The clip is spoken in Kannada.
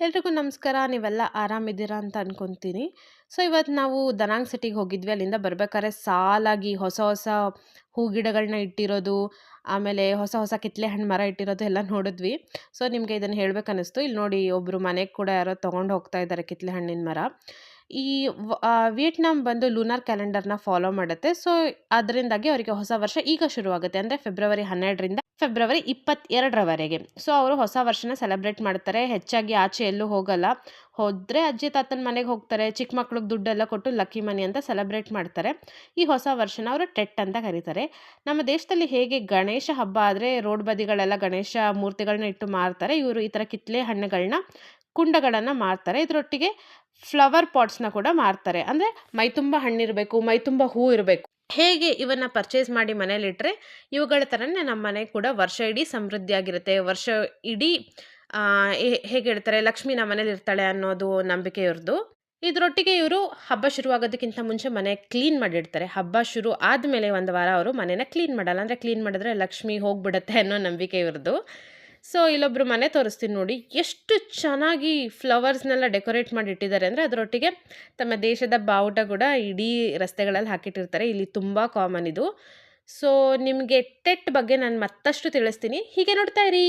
ಎಲ್ರಿಗೂ ನಮಸ್ಕಾರ. ನೀವೆಲ್ಲ ಆರಾಮಿದ್ದೀರಾ ಅಂತ ಅನ್ಕೊಂತೀನಿ. ಸೊ, ಇವತ್ತು ನಾವು ದನಾಂಗ್ ಸಿಟಿಗೆ ಹೋಗಿದ್ವಿ. ಅಲ್ಲಿಂದ ಬರ್ಬೇಕಾದ್ರೆ ಸಾಲಾಗಿ ಹೊಸ ಹೊಸ ಹೂ ಗಿಡಗಳನ್ನ ಇಟ್ಟಿರೋದು, ಆಮೇಲೆ ಹೊಸ ಹೊಸ ಕಿತ್ಲೆ ಹಣ್ಣು ಮರ ಇಟ್ಟಿರೋದು ಎಲ್ಲ ನೋಡಿದ್ವಿ. ಸೊ, ನಿಮಗೆ ಇದನ್ನು ಹೇಳ್ಬೇಕನ್ನಿಸ್ತು. ಇಲ್ಲಿ ನೋಡಿ ಒಬ್ಬರು ಮನೆಗೆ ಕೂಡ ಯಾರೋ ತೊಗೊಂಡು ಹೋಗ್ತಾ ಇದ್ದಾರೆ ಕಿತ್ಲೆ ಹಣ್ಣಿನ ಮರ. ಈ ವಿಯೆಟ್ನಾಂ ಬಂದು ಲೂನಾರ್ ಕ್ಯಾಲೆಂಡರ್‌ನ ಫಾಲೋ ಮಾಡುತ್ತೆ. ಸೊ, ಅದರಿಂದಾಗಿ ಅವರಿಗೆ ಹೊಸ ವರ್ಷ ಈಗ ಶುರುವಾಗುತ್ತೆ. ಅಂದರೆ ಫೆಬ್ರವರಿ 12ರಿಂದ ಫೆಬ್ರವರಿ 22ರವರೆಗೆ. ಸೊ, ಅವರು ಹೊಸ ವರ್ಷನ ಸೆಲೆಬ್ರೇಟ್ ಮಾಡ್ತಾರೆ. ಹೆಚ್ಚಾಗಿ ಆಚೆ ಎಲ್ಲೂ ಹೋಗಲ್ಲ. ಹೋದ್ರೆ ಅಜ್ಜಿ ತಾತನ ಮನೆಗೆ ಹೋಗ್ತಾರೆ. ಚಿಕ್ಕ ಮಕ್ಳಿಗೆ ದುಡ್ಡೆಲ್ಲ ಕೊಟ್ಟು ಲಕ್ಕಿ ಮನಿ ಅಂತ ಸೆಲೆಬ್ರೇಟ್ ಮಾಡ್ತಾರೆ. ಈ ಹೊಸ ವರ್ಷನ ಅವರು ಟೆಟ್ ಅಂತ ಕರೀತಾರೆ. ನಮ್ಮ ದೇಶದಲ್ಲಿ ಹೇಗೆ ಗಣೇಶ ಹಬ್ಬ ಆದರೆ ರೋಡ್ ಬದಿಗಳೆಲ್ಲ ಗಣೇಶ ಮೂರ್ತಿಗಳನ್ನ ಇಟ್ಟು ಮಾರ್ತಾರೆ, ಇವರು ಈ ಥರ ಕಿತ್ಲೆ ಹಣ್ಣುಗಳನ್ನ ಕುಂಡಗಳನ್ನು ಮಾರ್ತಾರೆ. ಇದರೊಟ್ಟಿಗೆ ಫ್ಲವರ್ ಪಾಟ್ಸ್‌ನ ಕೂಡ ಮಾರ್ತಾರೆ. ಅಂದರೆ ಮೈತುಂಬ ಹಣ್ಣಿರಬೇಕು, ಮೈತುಂಬ ಹೂ ಇರಬೇಕು. ಹೇಗೆ ಇವನ್ನ ಪರ್ಚೇಸ್ ಮಾಡಿ ಮನೇಲಿಟ್ರೆ ಇವುಗಳ ಥರನೇ ನಮ್ಮ ಮನೆ ಕೂಡ ವರ್ಷ ಇಡೀ ಸಮೃದ್ಧಿಯಾಗಿರುತ್ತೆ. ವರ್ಷ ಇಡೀ ಹೇಗೆ ಹೇಳ್ತಾರೆ, ಲಕ್ಷ್ಮಿ ನಮ್ಮ ಮನೇಲಿ ಇರ್ತಾಳೆ ಅನ್ನೋದು ನಂಬಿಕೆ ಇವ್ರದ್ದು. ಇದರೊಟ್ಟಿಗೆ ಇವರು ಹಬ್ಬ ಶುರುವಾಗೋದಕ್ಕಿಂತ ಮುಂಚೆ ಮನೆ ಕ್ಲೀನ್ ಮಾಡಿಡ್ತಾರೆ. ಹಬ್ಬ ಶುರು ಆದಮೇಲೆ ಒಂದು ವಾರ ಅವರು ಮನೆನ ಕ್ಲೀನ್ ಮಾಡಲ್ಲ. ಅಂದರೆ ಕ್ಲೀನ್ ಮಾಡಿದ್ರೆ ಲಕ್ಷ್ಮಿ ಹೋಗ್ಬಿಡುತ್ತೆ ಅನ್ನೋ ನಂಬಿಕೆ ಇವ್ರದ್ದು. ಸೊ, ಇಲ್ಲೊಬ್ರು ಮನೆ ತೋರಿಸ್ತೀನಿ ನೋಡಿ. ಎಷ್ಟು ಚೆನ್ನಾಗಿ ಫ್ಲವರ್ಸ್‌ನೆಲ್ಲ ಡೆಕೋರೇಟ್ ಮಾಡಿ ಇಟ್ಟಿದ್ದಾರೆ ಅಂದರೆ, ಅದರೊಟ್ಟಿಗೆ ತಮ್ಮ ದೇಶದ ಬಾವುಟ ಕೂಡ ಇಡೀ ರಸ್ತೆಗಳಲ್ಲಿ ಹಾಕಿಟ್ಟಿರ್ತಾರೆ. ಇಲ್ಲಿ ತುಂಬ ಕಾಮನ್ ಇದು. ಸೊ, ನಿಮಗೆ ಟೆಟ್ ಬಗ್ಗೆ ನಾನು ಮತ್ತಷ್ಟು ತಿಳಿಸ್ತೀನಿ. ಹೀಗೆ ನೋಡ್ತಾ ಇರಿ.